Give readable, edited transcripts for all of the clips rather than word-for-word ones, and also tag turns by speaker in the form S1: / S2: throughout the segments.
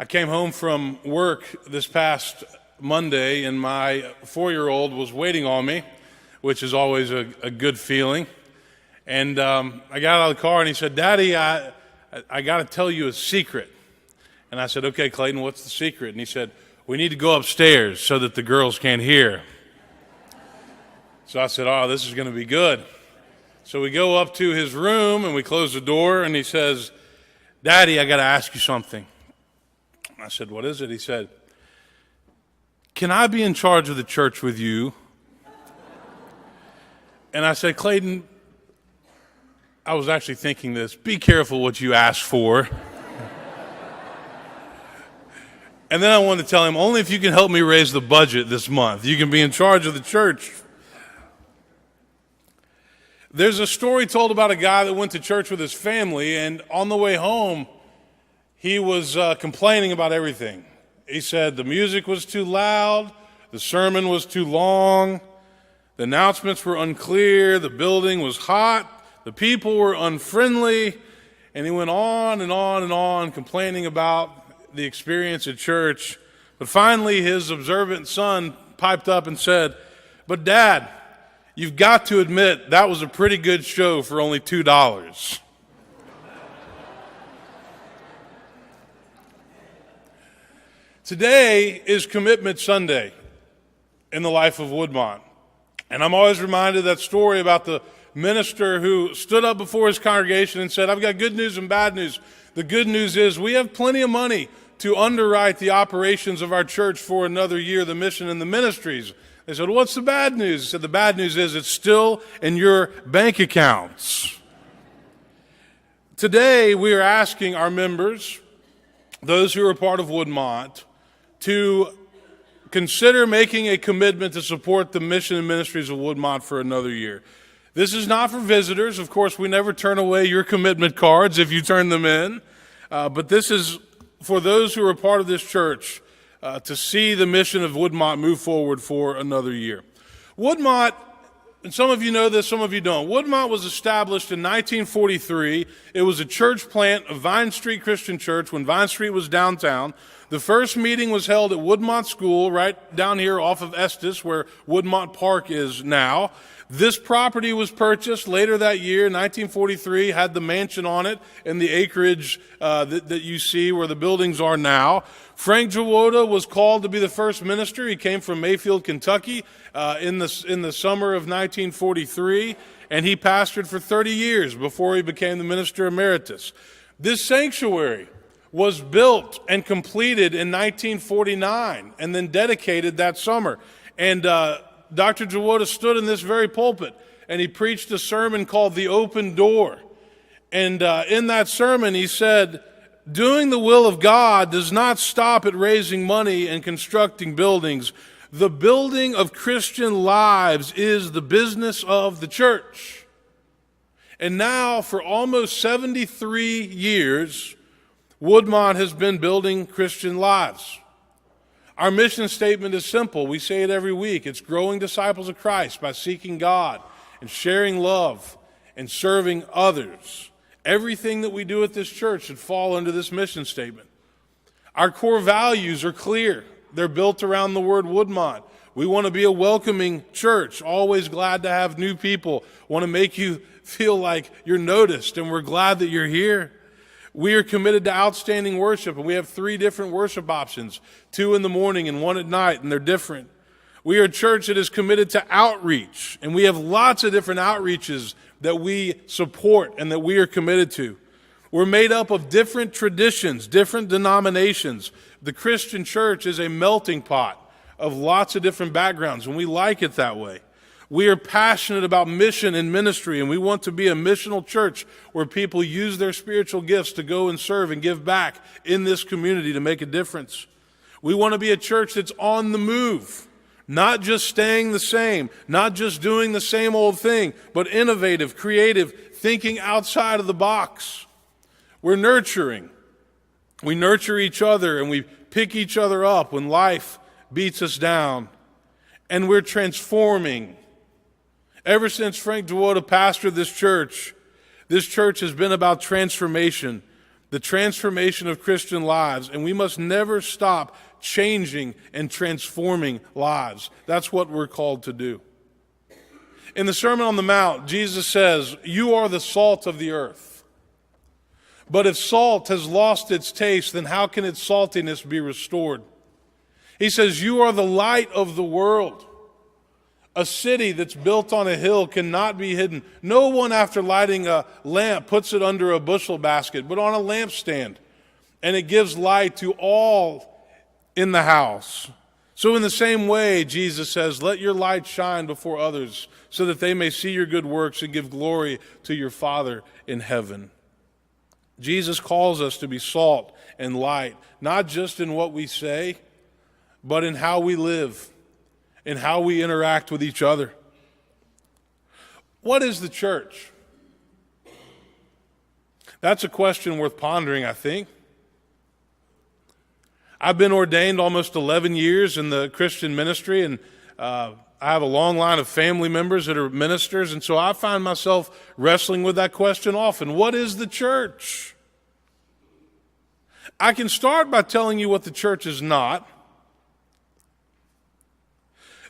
S1: I came home from work this past Monday, and my 4-year-old was waiting on me, which is always a good feeling. And I got out of the car, and he said, "Daddy, I got to tell you a secret." And I said, "Okay, Clayton, what's the secret?" And he said, "We need to go upstairs so that the girls can't hear." So I said, "Oh, this is going to be good." So we go up to his room, and we close the door, and he says, "Daddy, I got to ask you something." I said, "What is it?" He said, "Can I be in charge of the church with you?" And I said, "Clayton, I was actually thinking this. Be careful what you ask for." And then I wanted to tell him, only if you can help me raise the budget this month, you can be in charge of the church. There's a story told about a guy that went to church with his family, and on the way home, he was complaining about everything. He said the music was too loud, the sermon was too long, the announcements were unclear, the building was hot, the people were unfriendly, and he went on and on and on complaining about the experience at church. But finally, his observant son piped up and said, "But Dad, you've got to admit that was a pretty good show for only $2. Today is Commitment Sunday in the life of Woodmont. And I'm always reminded of that story about the minister who stood up before his congregation and said, "I've got good news and bad news. The good news is we have plenty of money to underwrite the operations of our church for another year, the mission and the ministries." They said, "What's the bad news?" He said, "The bad news is it's still in your bank accounts." Today, we are asking our members, those who are part of Woodmont, to consider making a commitment to support the mission and ministries of Woodmont for another year. This is not for visitors. Of course, we never turn away your commitment cards if you turn them in. But this is for those who are part of this church to see the mission of Woodmont move forward for another year. Woodmont, and some of you know this, some of you don't. Woodmont was established in 1943. It was a church plant of Vine Street Christian Church when Vine Street was downtown. The first meeting was held at Woodmont School right down here off of Estes, where Woodmont Park is now. This property was purchased later that year, 1943, had the mansion on it and the acreage that you see where the buildings are now. Frank Jawoda was called to be the first minister. He came from Mayfield, Kentucky in the summer of 1943, and he pastored for 30 years before he became the minister emeritus. This sanctuary was built and completed in 1949 and then dedicated that summer. And Dr. Jawoda stood in this very pulpit and he preached a sermon called The Open Door. And in that sermon he said, "Doing the will of God does not stop at raising money and constructing buildings. The building of Christian lives is the business of the church." And now for almost 73 years, Woodmont has been building Christian lives. Our mission statement is simple. We say it every week. It's growing disciples of Christ by seeking God and sharing love and serving others. Everything that we do at this church should fall under this mission statement. Our core values are clear. They're built around the word Woodmont. We want to be a welcoming church, always glad to have new people, want to make you feel like you're noticed, and we're glad that you're here. We are committed to outstanding worship, and we have 3 different worship options, 2 in the morning and 1 at night, and they're different. We are a church that is committed to outreach, and we have lots of different outreaches that we support and that we are committed to. We're made up of different traditions, different denominations. The Christian church is a melting pot of lots of different backgrounds, and we like it that way. We are passionate about mission and ministry, and we want to be a missional church where people use their spiritual gifts to go and serve and give back in this community to make a difference. We want to be a church that's on the move, not just staying the same, not just doing the same old thing, but innovative, creative, thinking outside of the box. We're nurturing. We nurture each other, and we pick each other up when life beats us down. And we're transforming. Ever since Frank Jawoda pastored this church has been about transformation. the transformation of Christian lives, and we must never stop changing and transforming lives. That's what we're called to do. In the Sermon on the Mount, Jesus says, "You are the salt of the earth. But if salt has lost its taste, then how can its saltiness be restored?" He says, "You are the light of the world. A city that's built on a hill cannot be hidden. No one, after lighting a lamp, puts it under a bushel basket, but on a lampstand, and it gives light to all in the house. So in the same way," Jesus says, "let your light shine before others, so that they may see your good works and give glory to your Father in heaven." Jesus calls us to be salt and light, not just in what we say, but in how we live, in how we interact with each other. What is the church? That's a question worth pondering, I think. I've been ordained almost 11 years in the Christian ministry, and I have a long line of family members that are ministers, and so I find myself wrestling with that question often. What is the church? I can start by telling you what the church is not.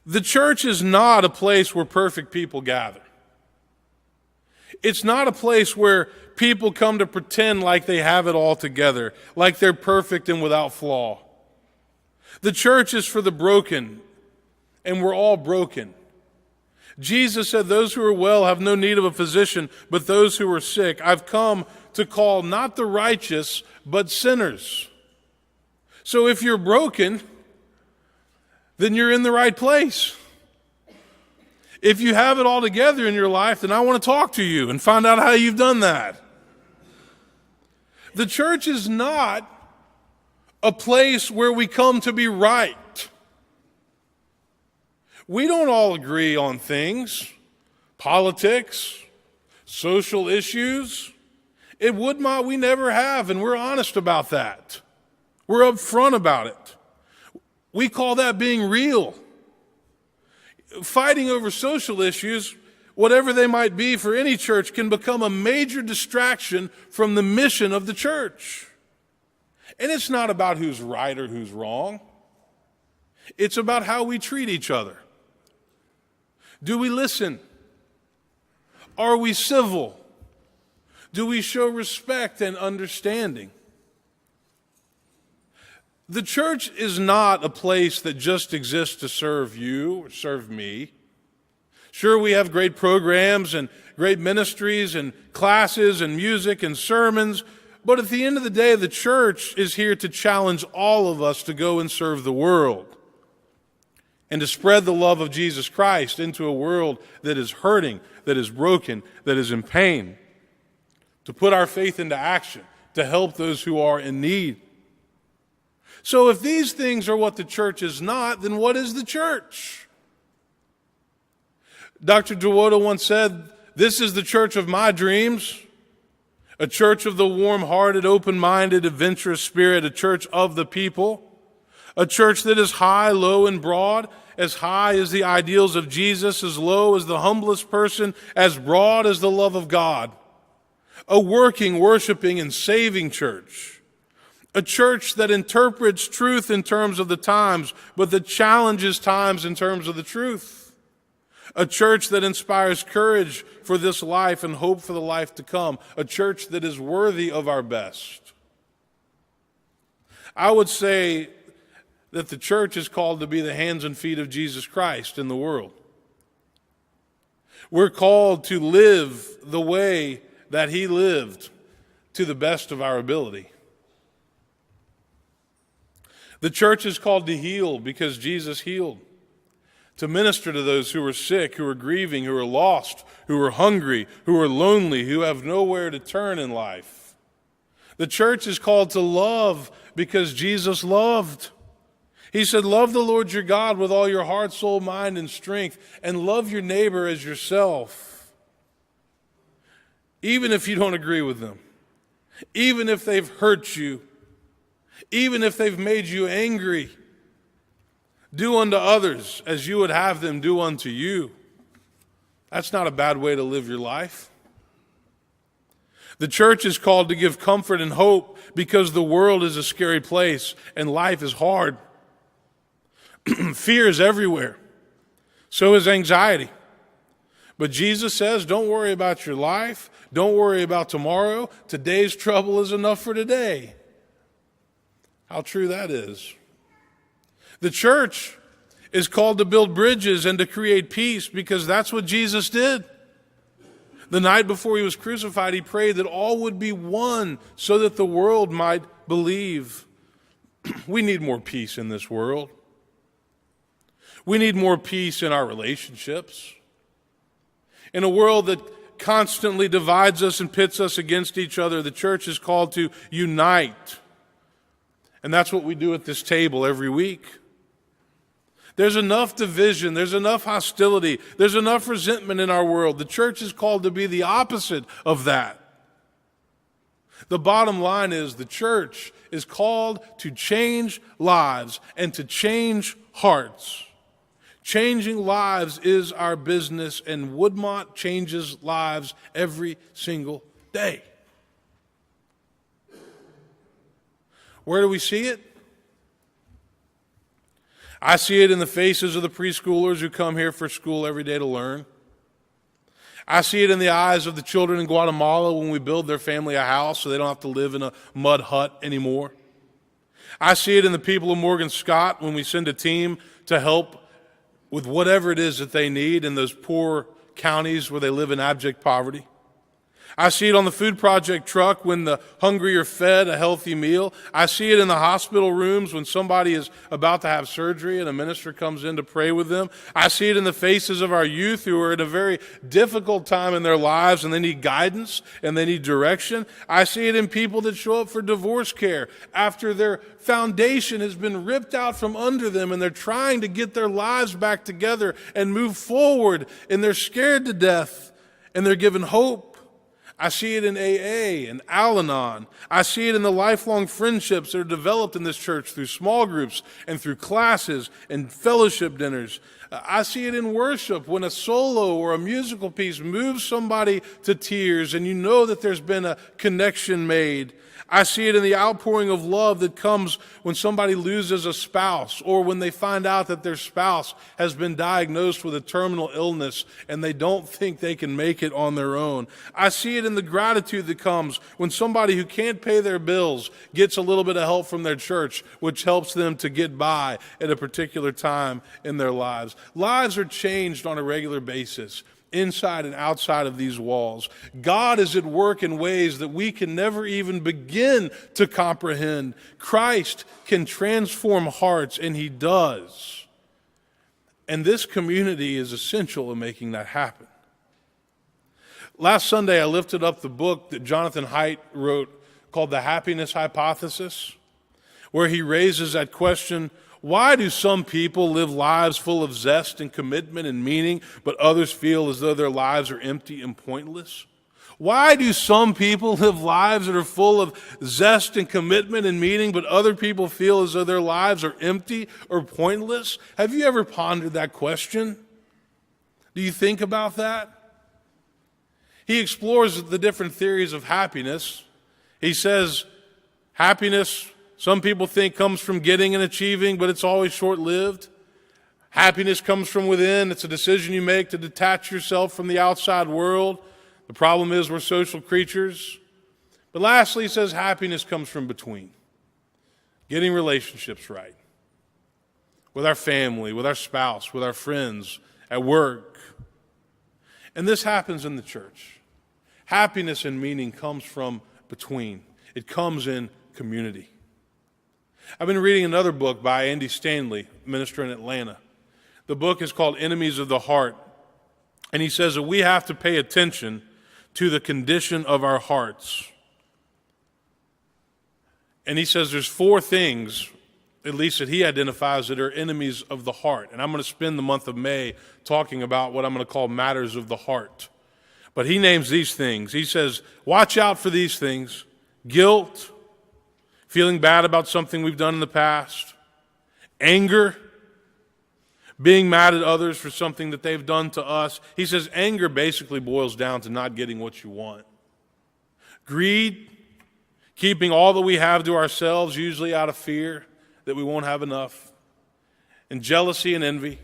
S1: The church is not a place where perfect people gather. It's not a place where people come to pretend like they have it all together, like they're perfect and without flaw. The church is for the broken, and we're all broken. Jesus said, "Those who are well have no need of a physician, but those who are sick. I've come to call not the righteous, but sinners." So if you're broken, then you're in the right place. If you have it all together in your life, then I want to talk to you and find out how you've done that. The church is not a place where we come to be right. We don't all agree on things, politics, social issues. At Woodmont, we never have, and we're honest about that. We're upfront about it. We call that being real. Fighting over social issues, whatever they might be for any church, can become a major distraction from the mission of the church. And it's not about who's right or who's wrong. It's about how we treat each other. Do we listen? Are we civil? Do we show respect and understanding? The church is not a place that just exists to serve you or serve me. Sure, we have great programs and great ministries and classes and music and sermons, but at the end of the day, the church is here to challenge all of us to go and serve the world and to spread the love of Jesus Christ into a world that is hurting, that is broken, that is in pain, to put our faith into action, to help those who are in need. So if these things are what the church is not, then what is the church? Dr. Dewoto once said, "This is the church of my dreams, a church of the warm-hearted, open-minded, adventurous spirit, a church of the people, a church that is high, low, and broad, as high as the ideals of Jesus, as low as the humblest person, as broad as the love of God, a working, worshiping, and saving church. A church that interprets truth in terms of the times, but that challenges times in terms of the truth. A church that inspires courage for this life and hope for the life to come. A church that is worthy of our best." I would say that the church is called to be the hands and feet of Jesus Christ in the world. We're called to live the way that he lived to the best of our ability. The church is called to heal because Jesus healed, to minister to those who are sick, who are grieving, who are lost, who are hungry, who are lonely, who have nowhere to turn in life. The church is called to love because Jesus loved. He said, "Love the Lord your God with all your heart, soul, mind, and strength, and love your neighbor as yourself." Even if you don't agree with them, even if they've hurt you, even if they've made you angry, do unto others as you would have them do unto you. That's not a bad way to live your life. The church is called to give comfort and hope because the world is a scary place and life is hard. Fear is everywhere. So is anxiety. But Jesus says, don't worry about your life. Don't worry about tomorrow. Today's trouble is enough for today. How true that is. The church is called to build bridges and to create peace because that's what Jesus did. The night before he was crucified, he prayed that all would be one so that the world might believe. We need more peace in this world. We need more peace in our relationships. In a world that constantly divides us and pits us against each other, the church is called to unite. And that's what we do at this table every week. There's enough division, there's enough hostility, there's enough resentment in our world. The church is called to be the opposite of that. The bottom line is the church is called to change lives and to change hearts. Changing lives is our business, and Woodmont changes lives every single day. Where do we see it? I see it in the faces of the preschoolers who come here for school every day to learn. I see it in the eyes of the children in Guatemala when we build their family a house so they don't have to live in a mud hut anymore. I see it in the people of Morgan Scott when we send a team to help with whatever it is that they need in those poor counties where they live in abject poverty. I see it on the food project truck when the hungry are fed a healthy meal. I see it in the hospital rooms when somebody is about to have surgery and a minister comes in to pray with them. I see it in the faces of our youth who are in a very difficult time in their lives and they need guidance and they need direction. I see it in people that show up for divorce care after their foundation has been ripped out from under them and they're trying to get their lives back together and move forward and they're scared to death and they're given hope. I see it in AA and Al-Anon. I see it in the lifelong friendships that are developed in this church through small groups and through classes and fellowship dinners. I see it in worship when a solo or a musical piece moves somebody to tears and you know that there's been a connection made. I see it in the outpouring of love that comes when somebody loses a spouse or when they find out that their spouse has been diagnosed with a terminal illness and they don't think they can make it on their own. I see it in the gratitude that comes when somebody who can't pay their bills gets a little bit of help from their church, which helps them to get by at a particular time in their lives. Lives are changed on a regular basis, inside and outside of these walls. God is at work in ways that we can never even begin to comprehend. Christ can transform hearts, and he does. And this community is essential in making that happen. Last Sunday, I lifted up the book that Jonathan Haidt wrote called The Happiness Hypothesis, where he raises that question: why do some people live lives full of zest and commitment and meaning, but others feel as though their lives are empty and pointless? Why do some people live lives that are full of zest and commitment and meaning, but other people feel as though their lives are empty or pointless? Have you ever pondered that question? Do you think about that? He explores the different theories of happiness. He says happiness, some people think, comes from getting and achieving, but it's always short-lived. Happiness comes from within. It's a decision you make to detach yourself from the outside world. The problem is we're social creatures. But lastly, he says happiness comes from between. Getting relationships right. With our family, with our spouse, with our friends, at work. And this happens in the church. Happiness and meaning comes from between. It comes in community. I've been reading another book by Andy Stanley, minister in Atlanta. The book is called Enemies of the Heart. And he says that we have to pay attention to the condition of our hearts. And he says there's 4 things, at least that he identifies, that are enemies of the heart. And I'm going to spend the month of May talking about what I'm going to call matters of the heart. But he names these things. He says, watch out for these things: guilt, feeling bad about something we've done in the past, anger, being mad at others for something that they've done to us. He says anger basically boils down to not getting what you want. Greed, keeping all that we have to ourselves, usually out of fear that we won't have enough. And jealousy and envy,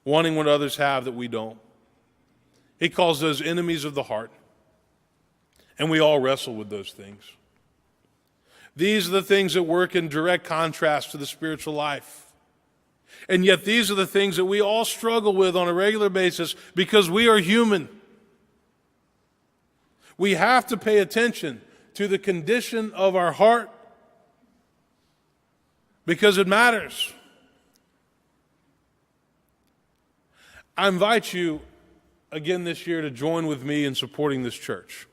S1: wanting what others have that we don't. He calls those enemies of the heart. And we all wrestle with those things. These are the things that work in direct contrast to the spiritual life. And yet these are the things that we all struggle with on a regular basis because we are human. We have to pay attention to the condition of our heart because it matters. I invite you again this year to join with me in supporting this church.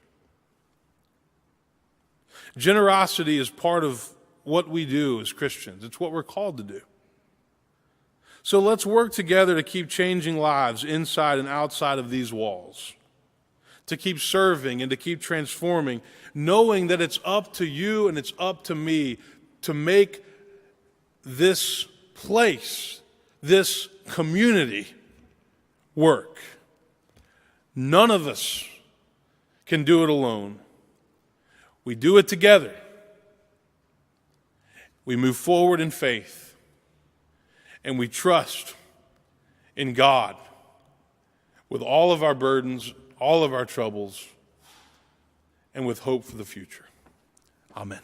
S1: Generosity is part of what we do as Christians. It's what we're called to do. So let's work together to keep changing lives inside and outside of these walls, to keep serving and to keep transforming, knowing that it's up to you and it's up to me to make this place, this community work. None of us can do it alone. We do it together. We move forward in faith, and we trust in God with all of our burdens, all of our troubles, and with hope for the future. Amen.